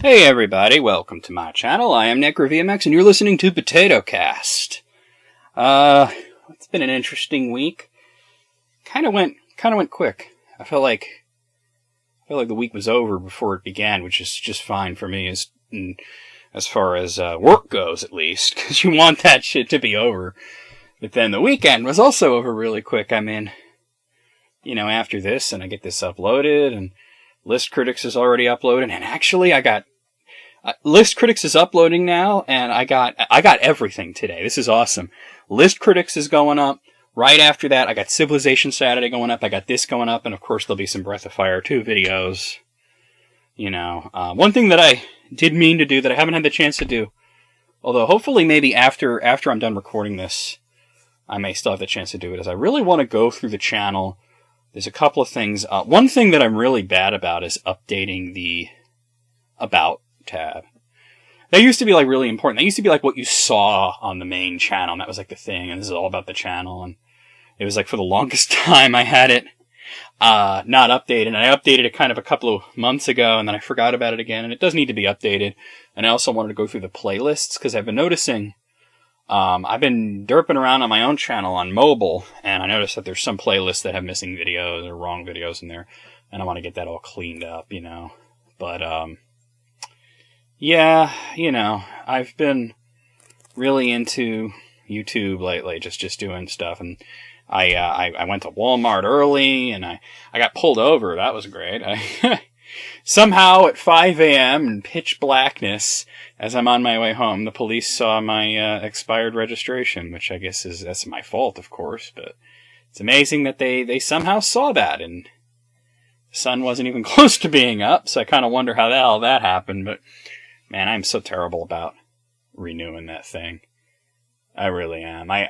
Hey everybody, welcome to my channel. I am NecroVMX and you're listening to POTATOCAST. It's been an interesting week. Kind of went quick. I felt like the week was over before it began, which is just fine for me as far as work goes, at least, because you want that shit to be over. But then the weekend was also over really quick. I mean, after this, and I get this uploaded, and List Critics is already uploaded, and actually I got List Critics is uploading now, and I got everything today. This is awesome. List Critics is going up. Right after that, I got Civilization Saturday going up. I got this going up, and of course there'll be some Breath of Fire 2 videos. One thing that I did mean to do that I haven't had the chance to do, although hopefully maybe after I'm done recording this, I may still have the chance to do it, is I really want to go through the channel. There's a couple of things. One thing that I'm really bad about is updating the About tab. That used to be really important. That used to be what you saw on the main channel, and that was the thing, and this is all about the channel, and it was for the longest time I had it not updated, and I updated it kind of a couple of months ago, and then I forgot about it again, and it does need to be updated. And I also wanted to go through the playlists, because I've been noticing I've been derping around on my own channel on mobile, and I noticed that there's some playlists that have missing videos or wrong videos in there, and I want to get that all cleaned up, But, yeah, I've been really into YouTube lately, just doing stuff, and I went to Walmart early, and I got pulled over. That was great. Somehow at 5 a.m. in pitch blackness, as I'm on my way home, the police saw my expired registration, which I guess that's my fault, of course, but it's amazing that they somehow saw that, and the sun wasn't even close to being up, so I kind of wonder how the hell that happened, but man, I'm so terrible about renewing that thing. I really am. I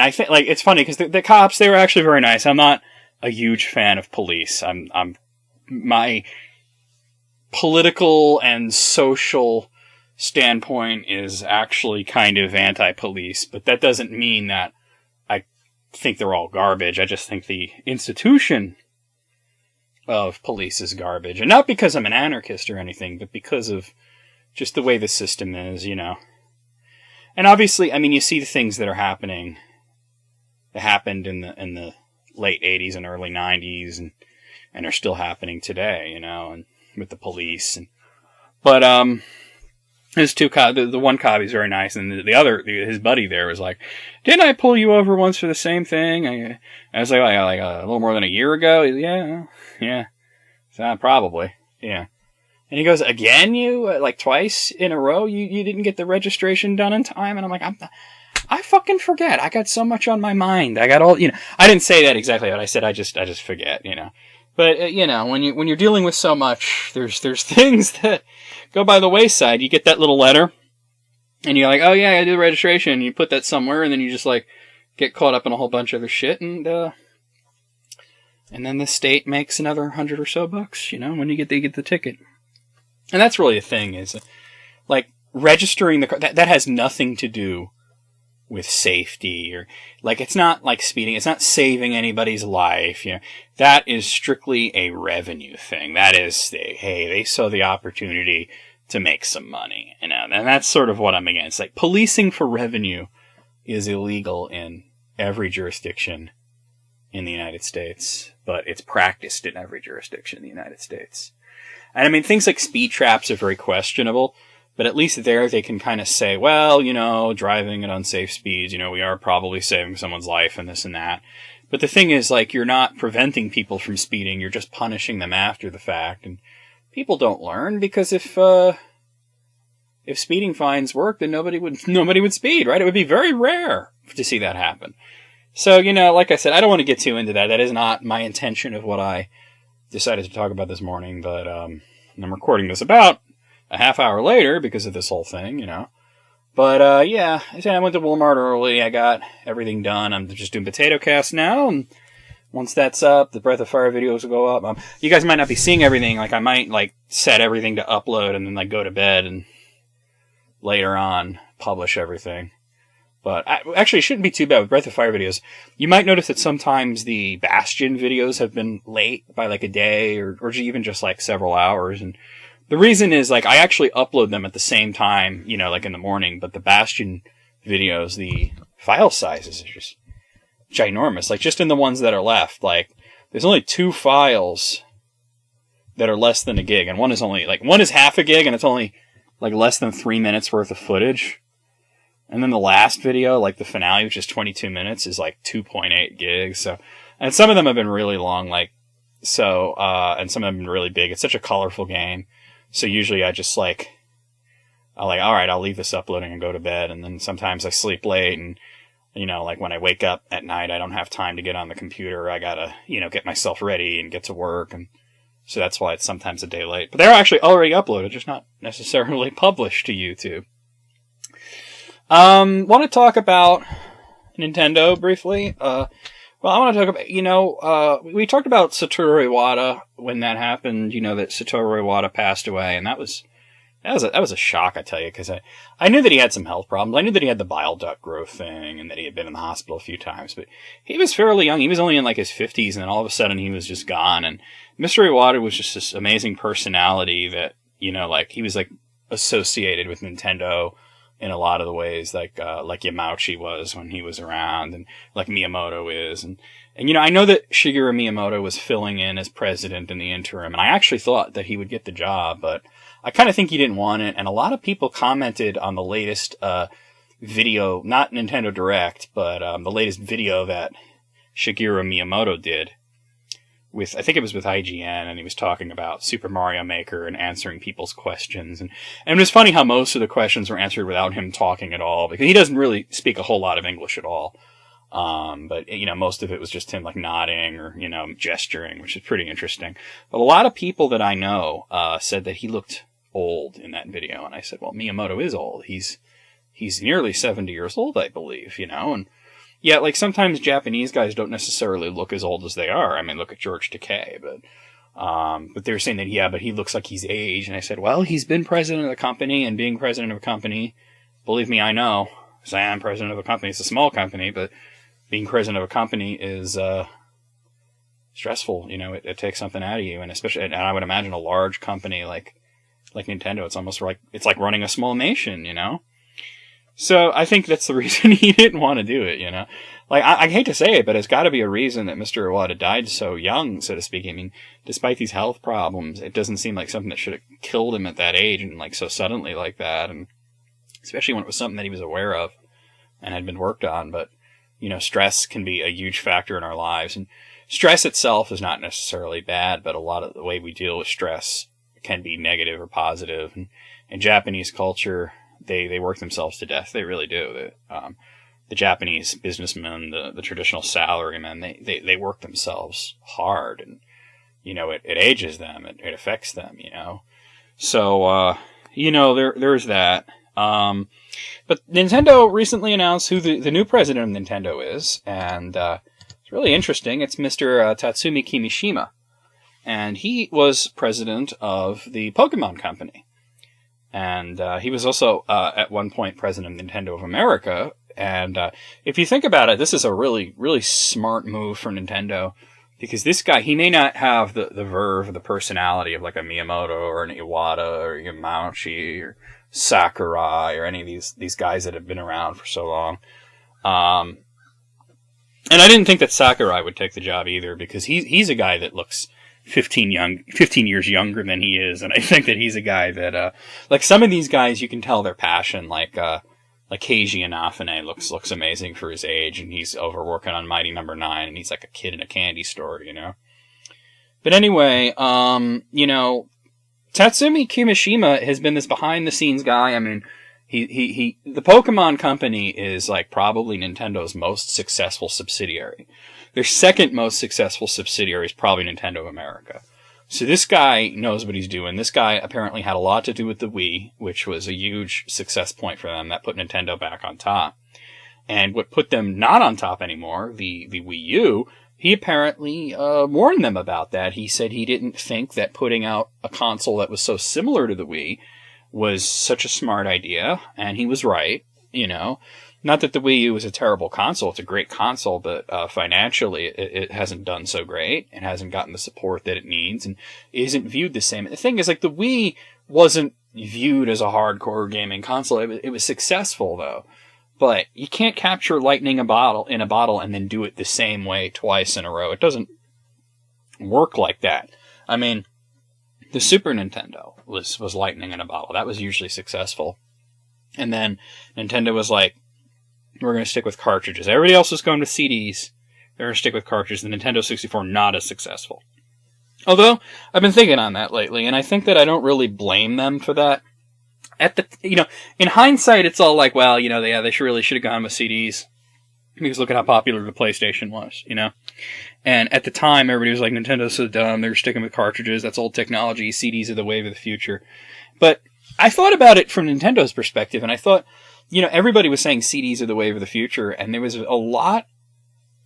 think, it's funny, because the cops, they were actually very nice. I'm not a huge fan of police. My political and social standpoint is actually kind of anti-police, but that doesn't mean that I think they're all garbage. I just think the institution of police is garbage. And not because I'm an anarchist or anything, but because of just the way the system is, And obviously, you see the things that are happening, that happened in the late 80s and early 90s, and are still happening today, and with the police. But his the one cop, he's very nice, and the other, his buddy there was like, "Didn't I pull you over once for the same thing?" I was like a little more than a year ago. Yeah, so, probably, yeah. And he goes, "Again, you twice in a row, you didn't get the registration done in time?" And I'm like, I fucking forget. I got so much on my mind. I got all, I didn't say that exactly, but I said I just forget, But, when you're dealing with so much, there's things that go by the wayside. You get that little letter, and you're like, oh yeah, I do the registration, and you put that somewhere, and then you just, get caught up in a whole bunch of other shit, and then the state makes another $100 or so bucks, when you get the ticket. And that's really the thing, is, registering the car, that has nothing to do with safety, or it's not like speeding, it's not saving anybody's life, that is strictly a revenue thing. That is, they saw the opportunity to make some money, and that's sort of what I'm against. Policing for revenue is illegal in every jurisdiction in the United States, but it's practiced in every jurisdiction in the United States. And things like speed traps are very questionable, but at least there they can kind of say, well, driving at unsafe speeds, we are probably saving someone's life and this and that. But the thing is, you're not preventing people from speeding, you're just punishing them after the fact. And people don't learn, because if speeding fines worked, then nobody would speed, right? It would be very rare to see that happen. So, like I said, I don't want to get too into that. That is not my intention of what I decided to talk about this morning, but I'm recording this about a half hour later because of this whole thing, But, yeah, I went to Walmart early, I got everything done, I'm just doing POTATOCAST now, and once that's up, the Breath of Fire videos will go up. You guys might not be seeing everything, I might, set everything to upload and then, go to bed and later on publish everything. But actually, it shouldn't be too bad with Breath of Fire videos. You might notice that sometimes the Bastion videos have been late by a day or even just several hours. the reason is, like, I actually upload them at the same time, you know, like in the morning, but the Bastion videos, the file sizes are just ginormous. Like, just in the ones that are left, like, there's only 2 files that are less than a gig, and one is half a gig, and it's only, like, less than 3 minutes worth of footage. And then the last video, like the finale, which is 22 minutes, is like 2.8 gigs. So, and some of them have been really long, like, so, and some of them have been really big. It's such a colorful game. So usually I just like, alright, I'll leave this uploading and go to bed. And then sometimes I sleep late, and, you know, like when I wake up at night, I don't have time to get on the computer. I gotta, you know, get myself ready and get to work. And so that's why it's sometimes a day late. But they're actually already uploaded, just not necessarily published to YouTube. Want to talk about Nintendo briefly. Well, I want to talk about, you know, we talked about Satoru Iwata when that happened, you know, that Satoru Iwata passed away, and that was a shock, I tell you, because I knew that he had some health problems. I knew that he had the bile duct growth thing, and that he had been in the hospital a few times, but he was fairly young. He was only in like his 50s, and then all of a sudden he was just gone. And Mr. Iwata was just this amazing personality that, you know, like, he was like associated with Nintendo in a lot of the ways, like Yamauchi was when he was around, and like Miyamoto is. And, you know, I know that Shigeru Miyamoto was filling in as president in the interim, and I actually thought that he would get the job, but I kind of think he didn't want it. And a lot of people commented on the latest, video, not Nintendo Direct, but, the latest video that Shigeru Miyamoto did with, I think it was with IGN, and he was talking about Super Mario Maker and answering people's questions. And it was funny how most of the questions were answered without him talking at all, because he doesn't really speak a whole lot of English at all. But, you know, most of it was just him, like, nodding or, you know, gesturing, which is pretty interesting. But a lot of people that I know, said that he looked old in that video. And I said, well, Miyamoto is old. He's nearly 70 years old, I believe, you know, and yeah, like, sometimes Japanese guys don't necessarily look as old as they are. I mean, look at George Takei, but they were saying that, yeah, but he looks like he's aged. And I said, well, he's been president of the company, and being president of a company, believe me, I know, because I am president of a company. It's a small company, but being president of a company is, stressful. You know, it takes something out of you, and especially, and I would imagine a large company like Nintendo, it's almost like, it's like running a small nation, you know? So I think that's the reason he didn't want to do it, you know? Like, I hate to say it, but it's got to be a reason that Mr. Iwata died so young, so to speak. I mean, despite these health problems, it doesn't seem like something that should have killed him at that age and, like, so suddenly like that. And especially when it was something that he was aware of and had been worked on. But, you know, stress can be a huge factor in our lives. And stress itself is not necessarily bad, but a lot of the way we deal with stress can be negative or positive. And in Japanese culture, they work themselves to death. They really do. The Japanese businessmen, the traditional salarymen, they work themselves hard, and, you know, it ages them. It affects them, you know. So, you know, there's that. But Nintendo recently announced who the new president of Nintendo is, and, it's really interesting. It's Mr. Tatsumi Kimishima. And he was president of the Pokemon Company. And he was also, at one point, president of Nintendo of America. And if you think about it, this is a really, really smart move for Nintendo. Because this guy, he may not have the verve, the personality of like a Miyamoto or an Iwata or Yamauchi or Sakurai or any of these guys that have been around for so long. And I didn't think that Sakurai would take the job either, because he's a guy that looks 15 years younger than he is, and I think that he's a guy that, like, some of these guys, you can tell their passion, like Keiji Inafune looks amazing for his age, and he's over working on Mighty Number 9, and he's like a kid in a candy store, you know? But anyway, you know, Tatsumi Kimishima has been this behind-the-scenes guy. I mean, the Pokemon Company is, like, probably Nintendo's most successful subsidiary. Their second most successful subsidiary is probably Nintendo of America. So this guy knows what he's doing. This guy apparently had a lot to do with the Wii, which was a huge success point for them. That put Nintendo back on top. And what put them not on top anymore, the Wii U, he apparently warned them about that. He said he didn't think that putting out a console that was so similar to the Wii was such a smart idea, and he was right, you know. Not that the Wii U is a terrible console, it's a great console, but financially it hasn't done so great. It hasn't gotten the support that it needs, and isn't viewed the same. And the thing is, like, the Wii wasn't viewed as a hardcore gaming console. It was successful though. But you can't capture lightning in a bottle and then do it the same way twice in a row. It doesn't work like that. I mean, the Super Nintendo was lightning in a bottle. That was usually successful. And then Nintendo was like, we're going to stick with cartridges. Everybody else was going to CDs. They're going to stick with cartridges. The Nintendo 64, not as successful. Although, I've been thinking on that lately, and I think that I don't really blame them for that. In hindsight, it's all like, well, they really should have gone with CDs. Because look at how popular the PlayStation was, And at the time, everybody was like, Nintendo's so dumb, they're sticking with cartridges, that's old technology, CDs are the wave of the future. But I thought about it from Nintendo's perspective, and I thought, everybody was saying CDs are the wave of the future, and there was a lot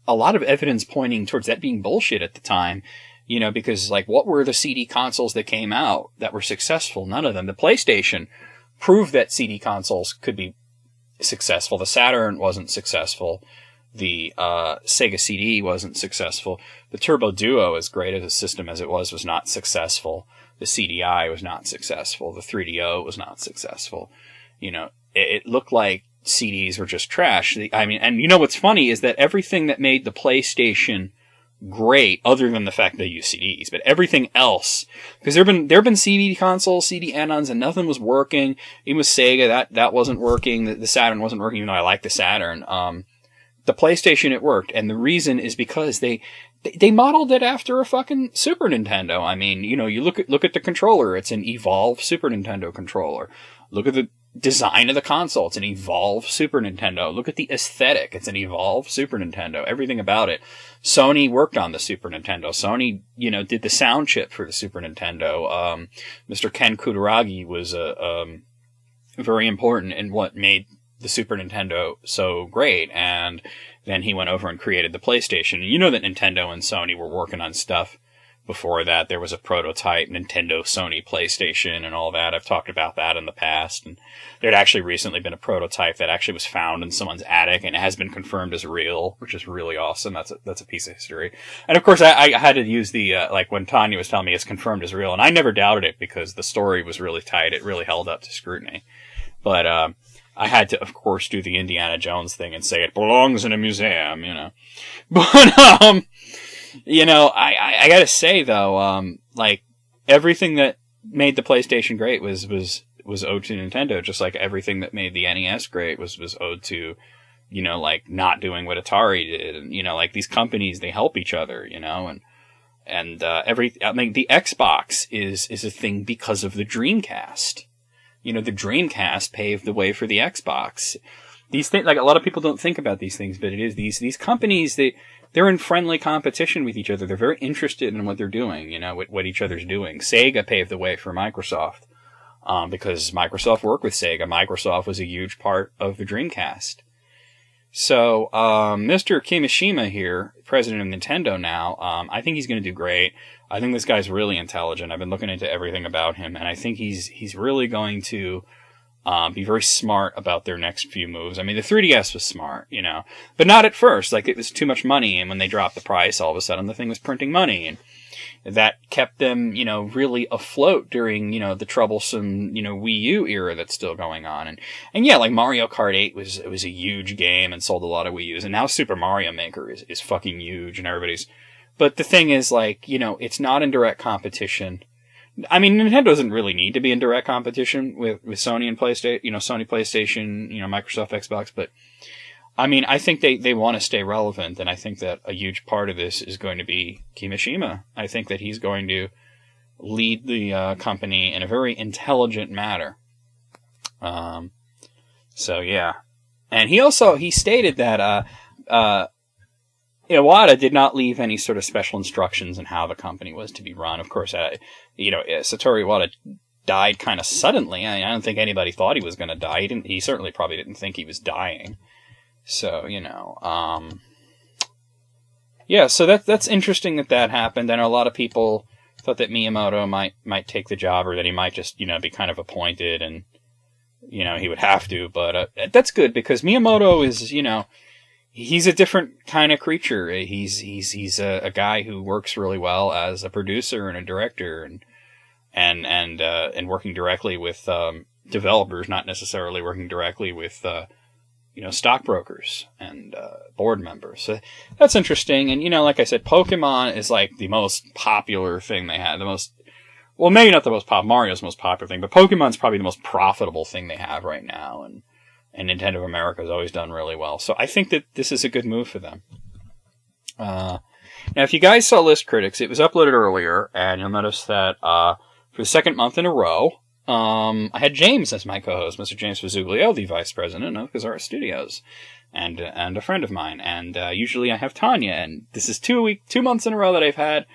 of evidence pointing towards that being bullshit at the time, because, like, what were the CD consoles that came out that were successful? None of them. The PlayStation proved that CD consoles could be successful. The Saturn wasn't successful. The Sega CD wasn't successful. The Turbo Duo, as great as a system as it was not successful. The CDI was not successful. The 3DO was not successful. It looked like CDs were just trash. And what's funny is that everything that made the PlayStation great, other than the fact they use CDs, but everything else, because there have been CD consoles, CD add-ons, and nothing was working. Even with Sega, that wasn't working. The Saturn wasn't working, even though I like the Saturn. The PlayStation, it worked, and the reason is because they modeled it after a fucking Super Nintendo. I mean, you look at the controller, it's an Evolve Super Nintendo controller. Look at the design of the console, it's an Evolve Super Nintendo. Look at the aesthetic, it's an Evolve Super Nintendo. Everything about it. Sony worked on the Super Nintendo. Sony, did the sound chip for the Super Nintendo. Mr. Ken Kutaragi was very important in what made the Super Nintendo so great, and then he went over and created the PlayStation. And that Nintendo and Sony were working on stuff before that. There was a prototype Nintendo Sony PlayStation and all that. I've talked about that in the past, and there'd actually recently been a prototype that actually was found in someone's attic, and it has been confirmed as real, which is really awesome. That's a piece of history. And of course, I had to use the like when Tanya was telling me it's confirmed as real, and I never doubted it because the story was really tight. It really held up to scrutiny. But I had to, of course, do the Indiana Jones thing and say it belongs in a museum, But, I gotta say, though, like, everything that made the PlayStation great was owed to Nintendo, just like everything that made the NES great was owed to, like, not doing what Atari did. And, like, these companies, they help each other, and the Xbox is a thing because of the Dreamcast. The Dreamcast paved the way for the Xbox. These things, like, a lot of people don't think about these things, but it is these companies, they're in friendly competition with each other. They're very interested in what they're doing, what each other's doing. Sega paved the way for Microsoft, because Microsoft worked with Sega. Microsoft was a huge part of the Dreamcast. So, Mr. Kimishima here, president of Nintendo now, I think he's going to do great. I think this guy's really intelligent. I've been looking into everything about him, and I think he's really going to be very smart about their next few moves. I mean, the 3DS was smart, but not at first. Like, it was too much money, and when they dropped the price, all of a sudden the thing was printing money, and that kept them, really afloat during, the troublesome, Wii U era that's still going on. And yeah, like Mario Kart 8 was a huge game and sold a lot of Wii U's, and now Super Mario Maker is fucking huge, and everybody's. But the thing is, like, it's not in direct competition. I mean, Nintendo doesn't really need to be in direct competition with Sony and PlayStation, Sony PlayStation, Microsoft Xbox, but I mean, I think they want to stay relevant, and I think that a huge part of this is going to be Kimishima. I think that he's going to lead the company in a very intelligent manner. So yeah. And he stated that Iwata did not leave any sort of special instructions on how the company was to be run. Of course, Satoru Iwata died kind of suddenly. I don't think anybody thought he was going to die. He certainly probably didn't think he was dying. So, yeah, so that's interesting that happened. And a lot of people thought that Miyamoto might take the job, or that he might just, be kind of appointed and, he would have to. But that's good, because Miyamoto is, he's a different kind of creature. He's a guy who works really well as a producer and a director, and and working directly with developers, not necessarily working directly with stockbrokers and board members. So that's interesting. And like I said, Pokemon is like the most popular thing they have. Well, maybe not the most Mario's the most popular thing, but Pokemon's probably the most profitable thing they have right now. And Nintendo of America has always done really well. So I think that this is a good move for them. Now, if you guys saw List Critics, it was uploaded earlier, and you'll notice that for the second month in a row, I had James as my co-host, Mr. James Fazzuglio, the vice president of Kazara Studios, and a friend of mine. And usually I have Tanya, and this is 2 months in a row that I've had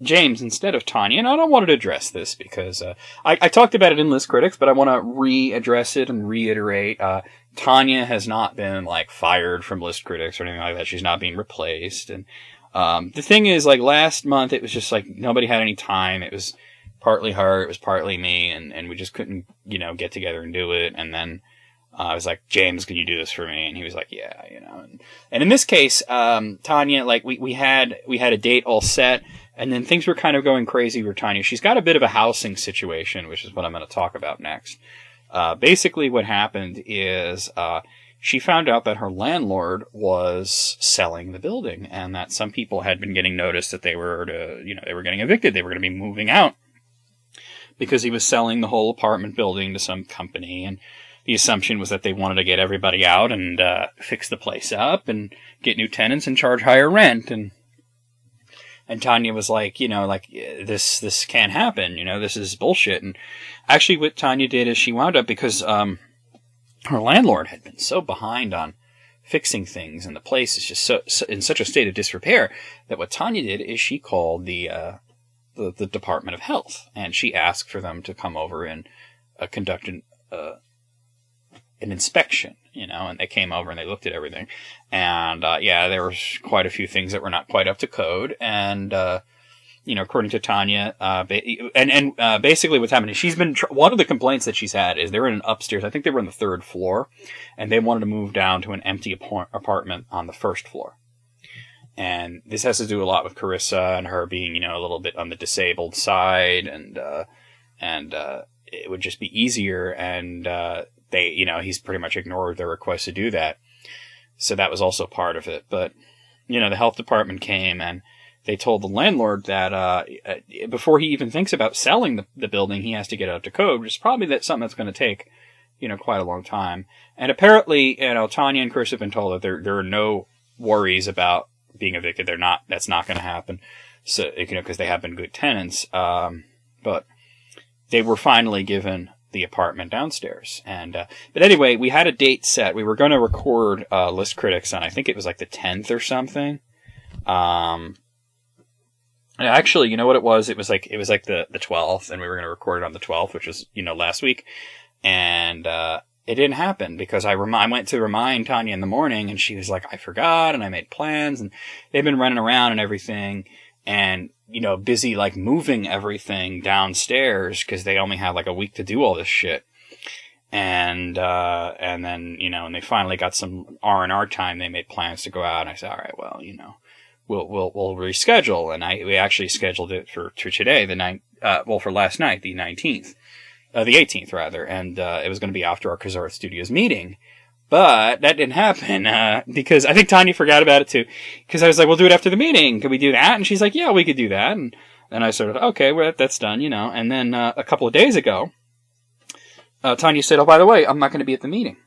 James instead of Tanya. And I don't want to address this because I talked about it in List Critics, but I want to readdress it and reiterate. Tanya has not been fired from List Critics or anything like that. She's not being replaced. And the thing is, last month it was just nobody had any time. It was partly her, it was partly me, and we just couldn't, get together and do it. And then I was like, James, can you do this for me? And he was like, yeah, And in this case, Tanya, we had a date all set, and then things were kind of going crazy with Tanya. She's got a bit of a housing situation, which is what I'm going to talk about next. Basically what happened is, she found out that her landlord was selling the building, and that some people had been getting notice that they were getting evicted. They were going to be moving out because he was selling the whole apartment building to some company, and the assumption was that they wanted to get everybody out and fix the place up and get new tenants and charge higher rent. And Tanya was like, this can't happen. This is bullshit. And actually what Tanya did is she wound up, because her landlord had been so behind on fixing things, and the place is just so in such a state of disrepair, that what Tanya did is she called the Department of Health, and she asked for them to come over and conduct an inspection, and they came over and they looked at everything. And, there was quite a few things that were not quite up to code. And, according to Tanya, basically what's happening, she's been, one of the complaints that she's had is they're in an upstairs, I think they were on the 3rd floor, and they wanted to move down to an empty apartment on the 1st floor. And this has to do a lot with Carissa and her being, a little bit on the disabled side, and it would just be easier, and, he's pretty much ignored their request to do that. So that was also part of it. But, the health department came, and they told the landlord that before he even thinks about selling the building, he has to get it up to code, which is probably something that's going to take, quite a long time. And apparently, Tanya and Chris have been told that there are no worries about being evicted. That's not going to happen. So, because they have been good tenants. But they were finally given the apartment downstairs. And but anyway, we had a date set. We were going to record List Critics on, I think it was the 10th or something. Actually, you know what it was? It was the 12th, and we were going to record it on the 12th, which was last week. And it didn't happen because I went to remind Tanya in the morning, and she was like, I forgot, and I made plans, and they've been running around and everything, and busy moving everything downstairs because they only have a week to do all this shit. And then, and they finally got some R&R time. They made plans to go out, and I said, all right, well, we'll reschedule. And we actually scheduled it for today, for last night, the 19th, the 18th rather. And, it was going to be after our Kazara Studios meeting. But that didn't happen, because I think Tanya forgot about it too. Because I was like, we'll do it after the meeting. Can we do that? And she's like, yeah, we could do that. And then I sort of, okay, well, that's done, And then, a couple of days ago, Tanya said, oh, by the way, I'm not going to be at the meeting.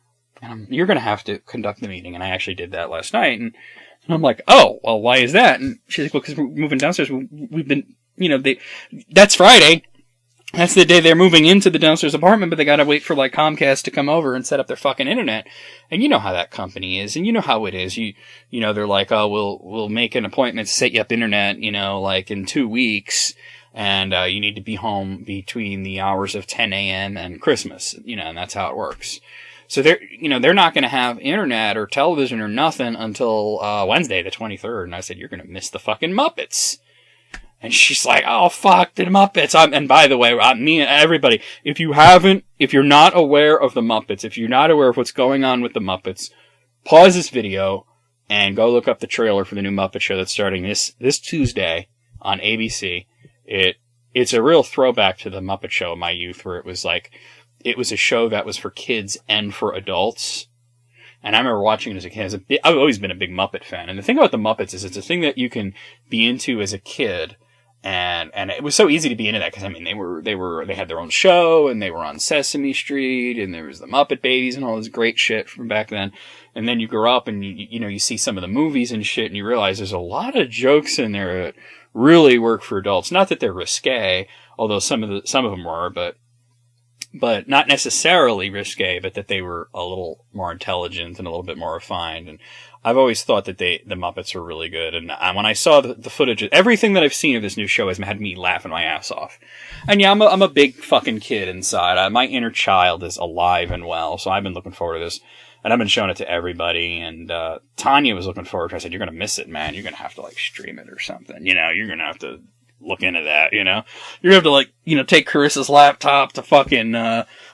And you're going to have to conduct the meeting. And I actually did that last night. And I'm like, oh, well, why is that? And she's like, well, because we're moving downstairs. We've been, that's Friday. That's the day they're moving into the downstairs apartment, but they gotta wait for Comcast to come over and set up their fucking internet. And you know how that company is, and you know how it is. They're like, oh, we'll make an appointment to set you up internet, in 2 weeks, and you need to be home between the hours of 10 a.m. and Christmas, and that's how it works. So they're not gonna have internet or television or nothing until Wednesday, the 23rd. And I said, you're gonna miss the fucking Muppets. And she's like, oh, fuck, the Muppets. And by the way, me and everybody, if you're not aware of the Muppets, if you're not aware of what's going on with the Muppets, pause this video and go look up the trailer for the new Muppet show that's starting this Tuesday on ABC. It it's a real throwback to the Muppet Show of my youth, where it was a show that was for kids and for adults. And I remember watching it as a kid. I've always been a big Muppet fan. And the thing about the Muppets is it's a thing that you can be into as a kid. And it was so easy to be into that, because I mean, they had their own show, and they were on Sesame Street, and there was the Muppet Babies and all this great shit from back then. And then you grow up and you see some of the movies and shit, and you realize there's a lot of jokes in there that really work for adults. Not that they're risque, although some of them were, but not necessarily risque, but that they were a little more intelligent and a little bit more refined. And I've always thought that the Muppets were really good. And when I saw the footage, everything that I've seen of this new show has had me laughing my ass off. And yeah, I'm a big fucking kid inside. My inner child is alive and well. So I've been looking forward to this. And I've been showing it to everybody. And Tanya was looking forward to it. I said, "You're going to miss it, man. You're going to have to stream it or something. You're going to have to look into that, You're going to have to take Carissa's laptop to fucking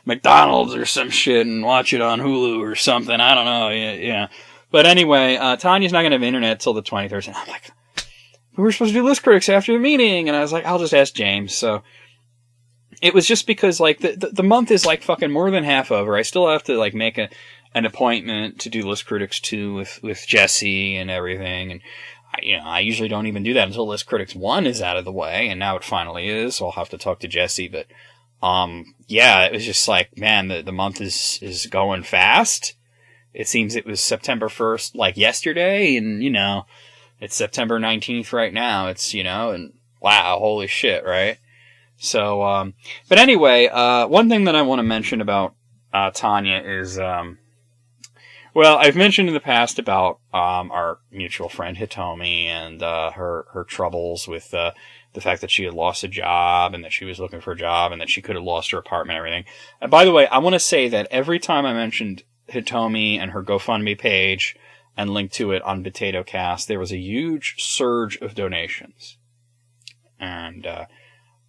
McDonald's or some shit and watch it on Hulu or something. I don't know. Yeah. But anyway, Tanya's not going to have internet till the 23rd. And I'm like, we were supposed to do List Critics after the meeting. And I was like, I'll just ask James. So it was just because the month is fucking more than half over. I still have to make an appointment to do List Critics 2 with Jesse and everything. And I usually don't even do that until List Critics 1 is out of the way. And now it finally is. So I'll have to talk to Jesse. But, yeah, it was just man, the month is going fast. It seems it was September 1st, yesterday, and, it's September 19th right now. It's, and wow, holy shit, right? So, but anyway, one thing that I want to mention about, Tanya is, well, I've mentioned in the past about, our mutual friend Hitomi and, her troubles with, the fact that she had lost a job and that she was looking for a job and that she could have lost her apartment and everything. And by the way, I want to say that every time I mentioned Hitomi and her GoFundMe page and link to it on POTATOCAST, there was a huge surge of donations. And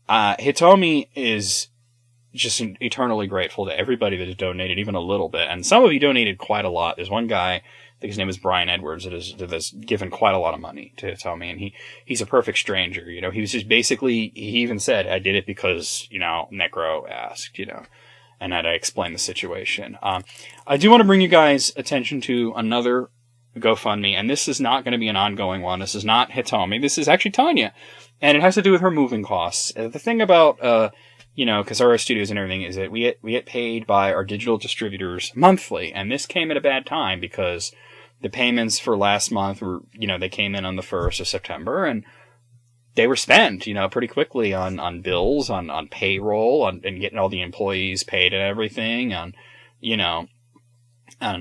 Hitomi is just eternally grateful to everybody that has donated even a little bit. And some of you donated quite a lot. There's one guy, I think his name is Brian Edwards, that has given quite a lot of money to Hitomi. And he's a perfect stranger. He was just basically, he even said, I did it because, Necro asked, and I explained the situation. I do want to bring you guys attention to another GoFundMe, and this is not going to be an ongoing one. This is not Hitomi. This is actually Tanya, and it has to do with her moving costs. The thing about, Casara Studios and everything is that we get paid by our digital distributors monthly, and this came at a bad time because the payments for last month were, they came in on the 1st of September, and they were spent, pretty quickly on bills, on payroll, and getting all the employees paid and everything, on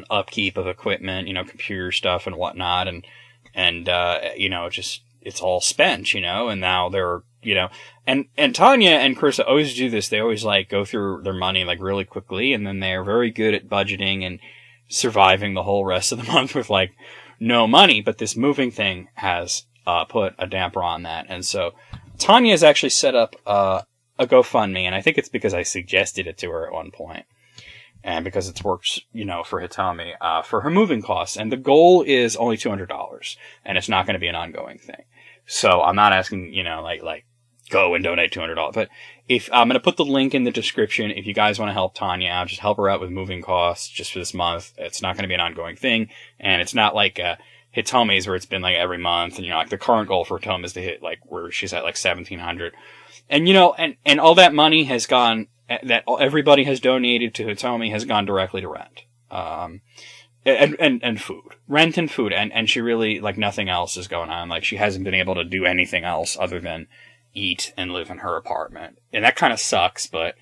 upkeep of equipment, computer stuff and whatnot, and it's all spent, and now they're, and Tanya and Carissa always do this. They always go through their money really quickly, and then they're very good at budgeting and surviving the whole rest of the month with no money. But this moving thing has put a damper on that. And so Tanya has actually set up a GoFundMe, and I think it's because I suggested it to her at one point, and because it's worked, for Hitomi, for her moving costs. And the goal is only $200, and it's not going to be an ongoing thing. So I'm not asking, go and donate $200. But if I'm going to put the link in the description, if you guys want to help Tanya out, just help her out with moving costs just for this month. It's not going to be an ongoing thing, and it's not Hitomi's where it's been every month, and the current goal for Hitomi is to hit where she's at 1,700, and and all that money has gone, that everybody has donated to Hitomi has gone directly to rent, and food, rent and food, and she really nothing else is going on. She hasn't been able to do anything else other than eat and live in her apartment, and that kind of sucks. But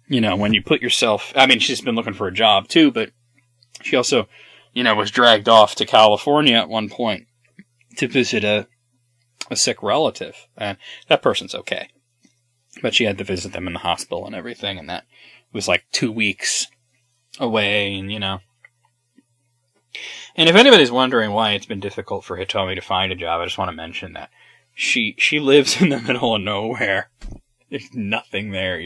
when you put yourself, she's been looking for a job too, but she also was dragged off to California at one point to visit a sick relative. And that person's okay. But she had to visit them in the hospital and everything, and that was 2 weeks away, and And if anybody's wondering why it's been difficult for Hitomi to find a job, I just want to mention that she lives in the middle of nowhere. There's nothing there,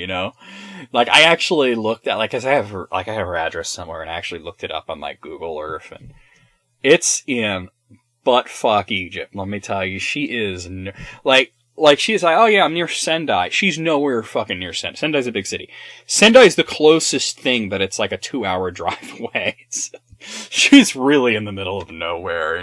I actually looked at, cause I have her address somewhere, and I actually looked it up on Google Earth, and it's in buttfuck Egypt. Let me tell you, she is, like, she's like, oh yeah, I'm near Sendai. She's nowhere fucking near Sendai. Sendai's a big city. Sendai's the closest thing, but it's like a 2-hour drive away. So she's really in the middle of nowhere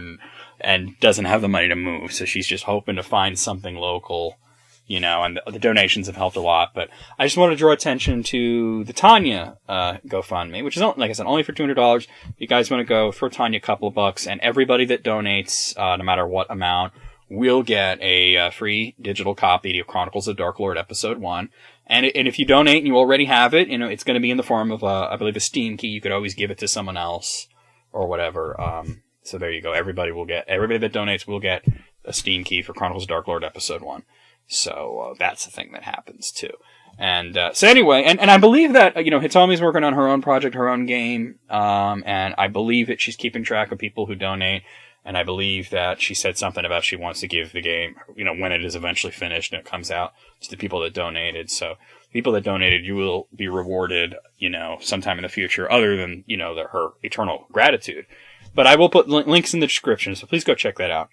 and doesn't have the money to move. So she's just hoping to find something local, you know, and the donations have helped a lot. But I just want to draw attention to the Tanya GoFundMe, which is, like I said, only for $200. If you guys want to go, throw Tanya a couple of bucks, and everybody that donates, no matter what amount, will get a free digital copy of Chronicles of Dark Lord Episode 1. And if you donate and you already have it, you know, it's going to be in the form of, I believe, a Steam key. You could always give it to someone else or whatever. So there you go. Everybody that donates will get a Steam key for Chronicles of Dark Lord Episode 1. So that's the thing that happens, too. And so anyway, and I believe that, you know, Hitomi's working on her own project, her own game, and I believe that she's keeping track of people who donate. And I believe that she said something about she wants to give the game, you know, when it is eventually finished and it comes out, to the people that donated. So, people that donated, you will be rewarded, you know, sometime in the future, other than, you know, her eternal gratitude. But I will put links in the description, so please go check that out.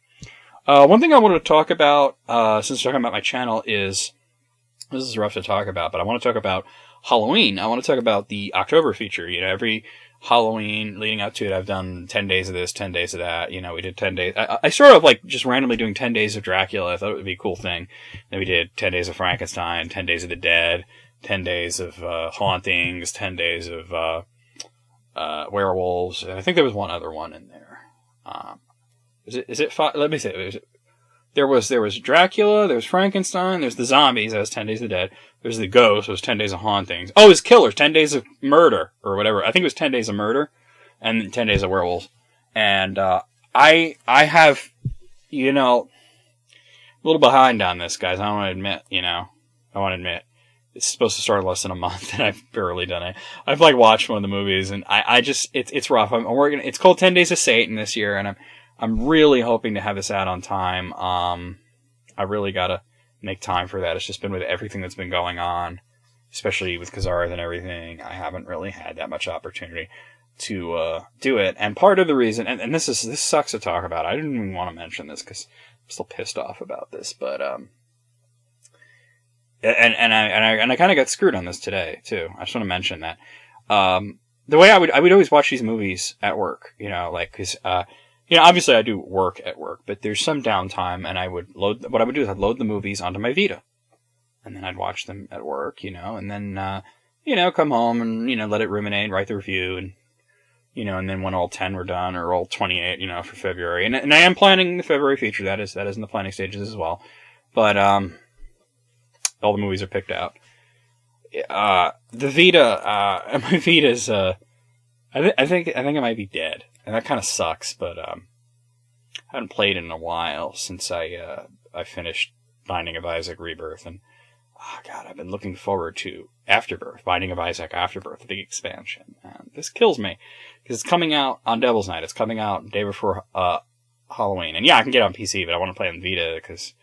One thing I wanted to talk about, since we're talking about my channel, is, this is rough to talk about, but I want to talk about Halloween. I want to talk about the October feature. You know, every Halloween leading up to it, I've done 10 days of this, 10 days of that. You know, we did 10 days. I started off like just randomly doing 10 days of Dracula. I thought it would be a cool thing. Then we did 10 days of Frankenstein, 10 days of the Dead, 10 days of hauntings, 10 days of werewolves. And I think there was one other one in there. Is it five? Let me say. There was Dracula, there was Frankenstein, there's the zombies, that was 10 Days of the Dead. There's the ghost, it was 10 Days of Hauntings. Oh, it was Killers, 10 Days of Murder, or whatever. I think it was 10 Days of Murder, and 10 Days of Werewolves. And, I have, you know, a little behind on this, guys. I want to admit, you know. It's supposed to start in less than a month, and I've barely done it. I've, like, watched one of the movies, and I just, it's rough. I'm working, it's called 10 Days of Satan this year, and I'm really hoping to have this out on time. I really gotta make time for that. It's just been with everything that's been going on, especially with Kazarth and everything. I haven't really had that much opportunity to do it. And part of the reason, and this sucks to talk about. I didn't even want to mention this because I'm still pissed off about this. But and I kind of got screwed on this today too. I just want to mention that. The way I would always watch these movies at work, you know, like, cause, you know, obviously I do work at work, but there's some downtime, and what I would do is I'd load the movies onto my Vita, and then I'd watch them at work, you know, and then, you know, come home and, you know, let it ruminate, write the review, and, you know, and then when all 10 were done, or all 28, you know, for February, and I am planning the February feature, that is in the planning stages as well, but, all the movies are picked out. The Vita, my Vita's, I think it might be dead. And that kind of sucks, but I haven't played in a while since I finished Binding of Isaac Rebirth, and oh god, I've been looking forward to Afterbirth, Binding of Isaac Afterbirth, the big expansion. And this kills me because it's coming out on Devil's Night. It's coming out the day before Halloween, and yeah, I can get it on PC, but I want to play on Vita because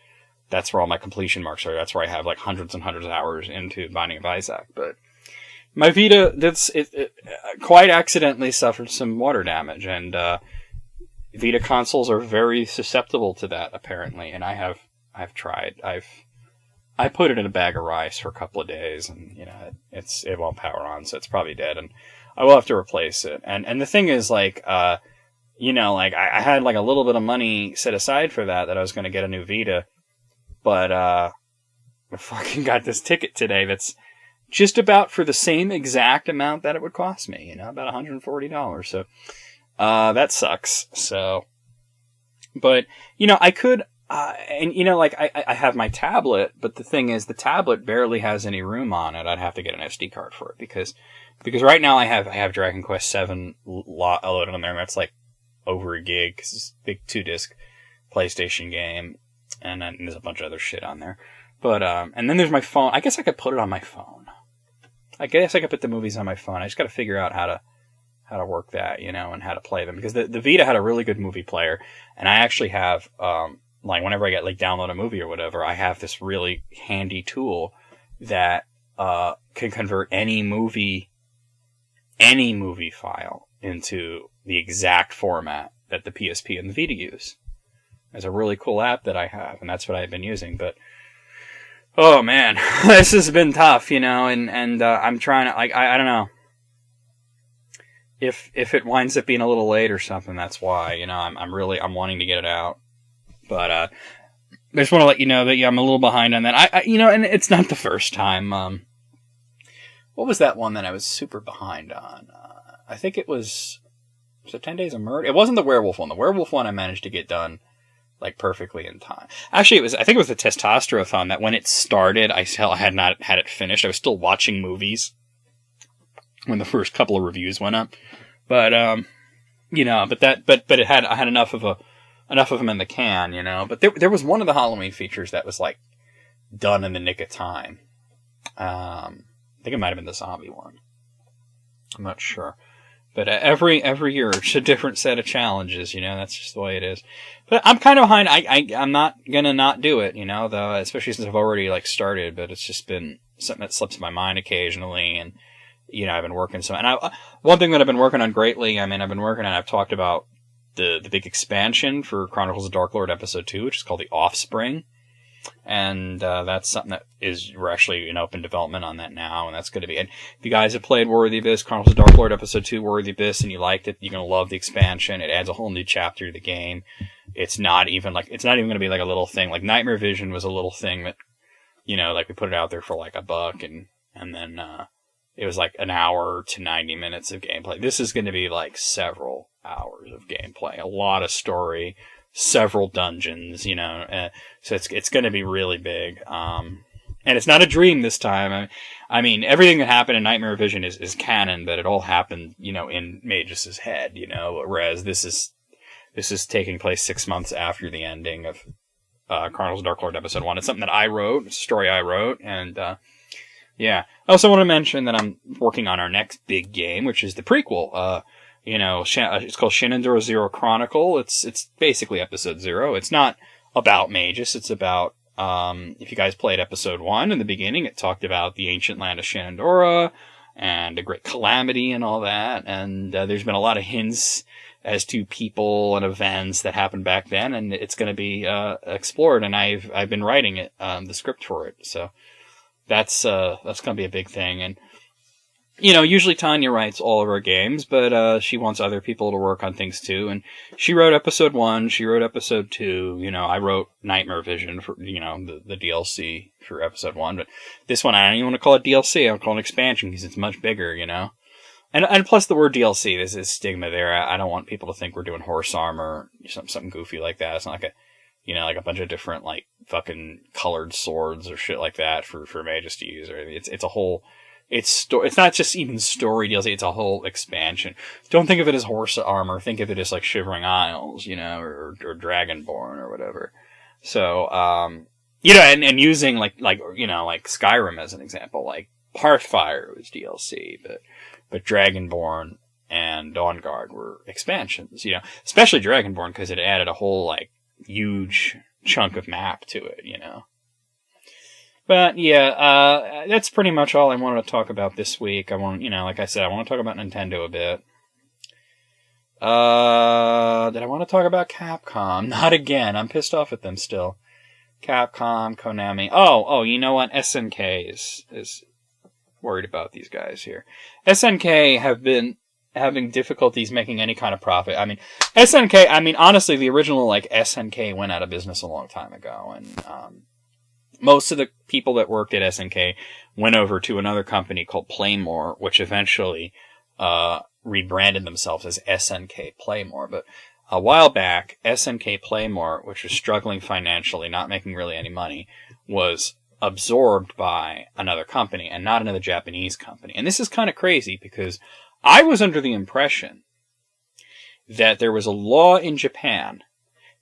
that's where all my completion marks are. That's where I have like hundreds and hundreds of hours into Binding of Isaac, but. My Vita, it quite accidentally suffered some water damage, and Vita consoles are very susceptible to that, apparently. And I've tried. I put it in a bag of rice for a couple of days, and you know it won't power on, so it's probably dead, and I will have to replace it. And the thing is, like, you know, like I had like a little bit of money set aside for that I was going to get a new Vita, but I fucking got this ticket today that's just about for the same exact amount that it would cost me, you know, about $140. So, that sucks. So, but, you know, I could, and, you know, like, I have my tablet, but the thing is, the tablet barely has any room on it. I'd have to get an SD card for it, because right now I have Dragon Quest VII loaded on there, and that's like over a gig, because it's a big 2-disc PlayStation game, and then there's a bunch of other shit on there. But, and then there's my phone. I guess I could put it on my phone. I guess I could put the movies on my phone. I just got to figure out how to work that, you know, and how to play them, because the Vita had a really good movie player, and I actually have, like, whenever I get, like, download a movie or whatever, I have this really handy tool that, can convert any movie file into the exact format that the PSP and the Vita use. There's a really cool app that I have, and that's what I've been using, but Oh man, this has been tough, you know, and I'm trying to, like, I don't know. If it winds up being a little late or something, that's why, you know, I'm wanting to get it out. But, I just want to let you know that, yeah, I'm a little behind on that. I you know, and it's not the first time, what was that one that I was super behind on? I think it was it 10 Days of Murder? It wasn't the werewolf one. The werewolf one I managed to get done, like, perfectly in time. Actually, I think it was the Testosterothon that when it started, I had not had it finished. I was still watching movies when the first couple of reviews went up. But, you know, but I had enough of them in the can, you know. But there was one of the Halloween features that was, like, done in the nick of time. I think it might have been the zombie one. I'm not sure. But every year, it's a different set of challenges, you know, that's just the way it is. But I'm kind of behind. I'm not gonna not do it, you know, though, especially since I've already, like, started, but it's just been something that slips my mind occasionally, and, you know, I've been working some, and one thing that I've been working on greatly, I mean, I've talked about the big expansion for Chronicles of Dark Lord Episode 2, which is called The Offspring. And that's something that we're actually in open development on that now, and that's going to be. And if you guys have played War of the Abyss, Chronicles of Dark Lord Episode 2, War of the Abyss, and you liked it, you're going to love the expansion. It adds a whole new chapter to the game. It's not even going to be like a little thing. Like Nightmare Vision was a little thing that, you know, like we put it out there for like $1, and then it was like an hour to 90 minutes of gameplay. This is going to be like several hours of gameplay, a lot of story, several dungeons, you know, so it's going to be really big. And it's not a dream this time. I mean, everything that happened in Nightmare Vision is canon, but it all happened, you know, in Magus' head, you know, whereas this is taking place 6 months after the ending of Chronicles of Dark Lord Episode 1. It's something that I wrote, it's a story I wrote, and yeah. I also want to mention that I'm working on our next big game, which is the prequel. You know, it's called Shenandoah Zero Chronicle. It's basically Episode 0. It's not about Magus. It's about, if you guys played Episode 1 in the beginning, it talked about the ancient land of Shenandoah and a great calamity and all that. And there's been a lot of hints as to people and events that happened back then, and it's going to be explored. And I've been writing it, the script for it. So that's going to be a big thing. And you know, usually Tanya writes all of our games, but she wants other people to work on things too. And she wrote Episode 1, she wrote Episode 2, you know, I wrote Nightmare Vision for, you know, the DLC for Episode 1. But this one, I don't even want to call it DLC, I'll call it an expansion because it's much bigger, you know. And plus the word DLC, there's this stigma there. I don't want people to think we're doing horse armor, something goofy like that. It's not like like a bunch of different, like, fucking colored swords or shit like that for Magus to use. Or it's a whole... It's not just even story DLC, it's a whole expansion. Don't think of it as horse armor, think of it as like Shivering Isles, you know, or Dragonborn or whatever. So, you know, and using like, you know, like Skyrim as an example, like Hearthfire was DLC, but Dragonborn and Dawnguard were expansions, you know, especially Dragonborn because it added a whole like huge chunk of map to it, you know. But yeah, that's pretty much all I wanted to talk about this week. I want, you know, like I said, I want to talk about Nintendo a bit. Did I want to talk about Capcom? Not again. I'm pissed off at them still. Capcom, Konami. Oh, you know what? SNK is worried about these guys here. SNK have been having difficulties making any kind of profit. I mean, SNK, honestly, the original, like, SNK went out of business a long time ago, and, most of the people that worked at SNK went over to another company called Playmore, which eventually rebranded themselves as SNK Playmore. But a while back, SNK Playmore, which was struggling financially, not making really any money, was absorbed by another company, and not another Japanese company. And this is kind of crazy, because I was under the impression that there was a law in Japan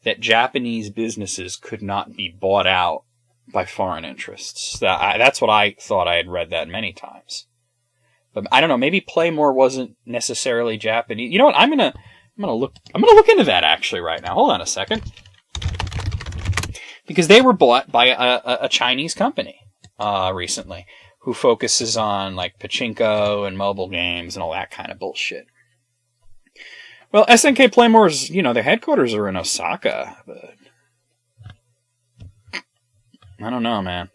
that Japanese businesses could not be bought out by foreign interests. That's what I thought. I had read that many times. But I don't know, maybe Playmore wasn't necessarily Japanese. You know what? I'm gonna look into that actually right now. Hold on a second. Because they were bought by a Chinese company recently who focuses on like pachinko and mobile games and all that kind of bullshit. Well, SNK Playmore's, you know, their headquarters are in Osaka, but I don't know, man.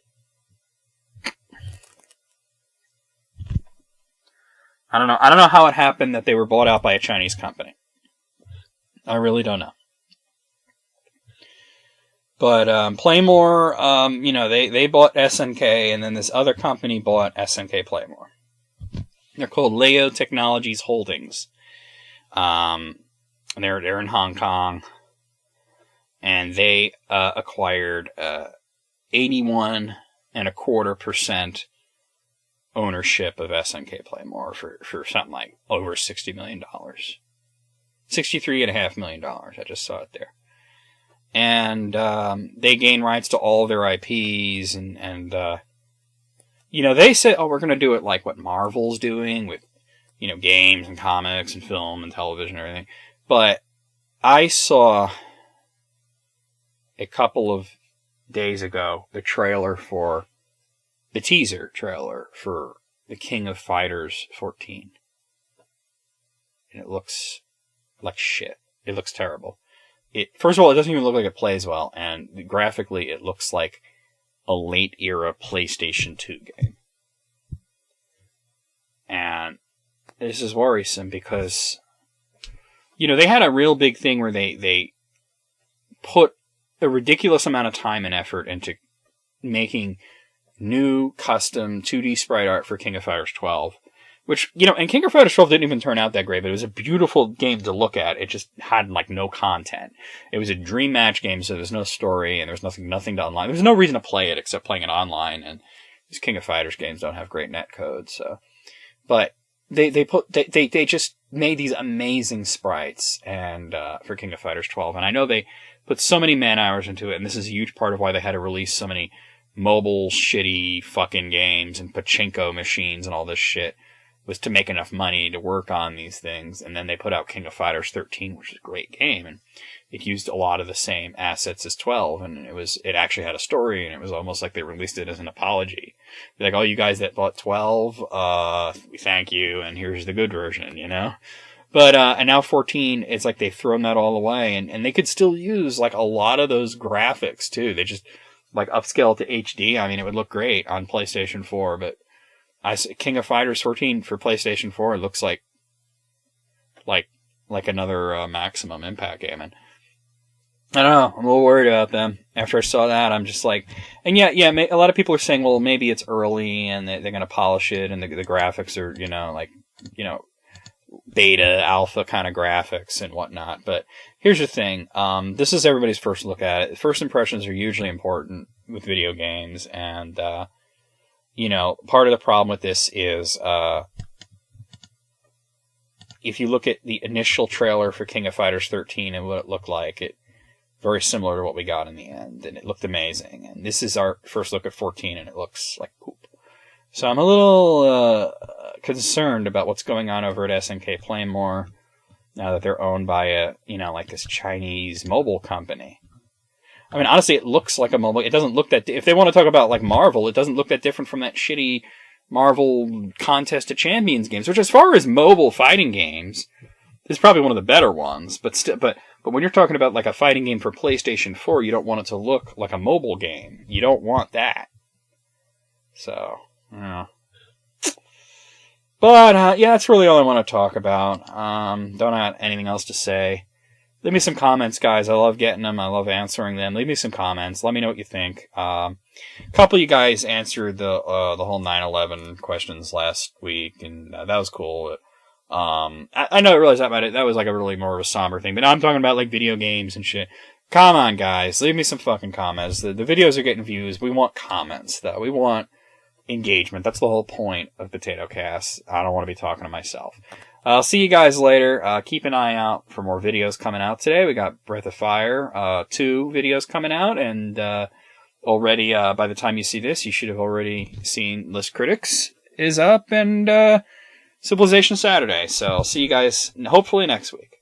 I don't know how it happened that they were bought out by a Chinese company. I really don't know. But Playmore, they bought SNK, and then this other company bought SNK Playmore. They're called Leo Technologies Holdings. And they're in Hong Kong, and they acquired 81.25% ownership of SNK Playmore for something like over $60 million. $63.5 million. I just saw it there. And they gain rights to all of their IPs, and they said, we're going to do it like what Marvel's doing with, games and comics and film and television and everything. But I saw a couple of days ago the teaser trailer for The King of Fighters 14. And it looks like shit. It looks terrible. First of all, it doesn't even look like it plays well, and graphically it looks like a late-era PlayStation 2 game. And this is worrisome because, they had a real big thing where they put a ridiculous amount of time and effort into making new custom 2D sprite art for King of Fighters 12. Which, and King of Fighters 12 didn't even turn out that great, but it was a beautiful game to look at. It just had, no content. It was a dream match game, so there's no story, and there's nothing to online. There's no reason to play it except playing it online, and these King of Fighters games don't have great netcode, so. But they just made these amazing sprites, and, for King of Fighters 12, and I know they put so many man hours into it, and this is a huge part of why they had to release so many mobile shitty fucking games and pachinko machines and all this shit. Was to make enough money to work on these things, and then they put out King of Fighters 13, which is a great game, and it used a lot of the same assets as 12, and it actually had a story, and it was almost like they released it as an apology. Like, you guys that bought 12, we thank you, and here's the good version, But, and now 14, it's like they've thrown that all away, and they could still use, a lot of those graphics, too. They just, upscale it to HD. I mean, it would look great on PlayStation 4, but King of Fighters 14 for PlayStation 4 looks like another Maximum Impact game, and I don't know. I'm a little worried about them. After I saw that, I'm just like, and yeah, a lot of people are saying, well, maybe it's early and they're going to polish it, and the graphics are, beta, alpha kind of graphics and whatnot. But here's the thing: this is everybody's first look at it. First impressions are usually important with video games, and part of the problem with this is, if you look at the initial trailer for King of Fighters 13 and what it looked like, it very similar to what we got in the end, and it looked amazing. And this is our first look at 14, and it looks like poop. So I'm a little concerned about what's going on over at SNK Playmore now that they're owned by this Chinese mobile company. I mean, honestly, it looks like a mobile. It doesn't look that. If they want to talk about Marvel, it doesn't look that different from that shitty Marvel Contest of Champions games. Which, as far as mobile fighting games, is probably one of the better ones. But when you're talking about a fighting game for PlayStation 4, you don't want it to look like a mobile game. You don't want that. So, But that's really all I want to talk about. Don't have anything else to say. Leave me some comments, guys. I love getting them. I love answering them. Leave me some comments. Let me know what you think. A couple of you guys answered the whole 9/11 questions last week, and that was cool. I know I realized that was a really more of a somber thing, but now I'm talking about video games and shit. Come on, guys. Leave me some fucking comments. The videos are getting views. We want comments, though. We want engagement. That's the whole point of POTATOCAST. I don't want to be talking to myself. I'll see you guys later. Keep an eye out for more videos coming out today. We got Breath of Fire, 2 videos coming out, and already, by the time you see this, you should have already seen List Critics is up, and Civilization Saturday. So I'll see you guys hopefully next week.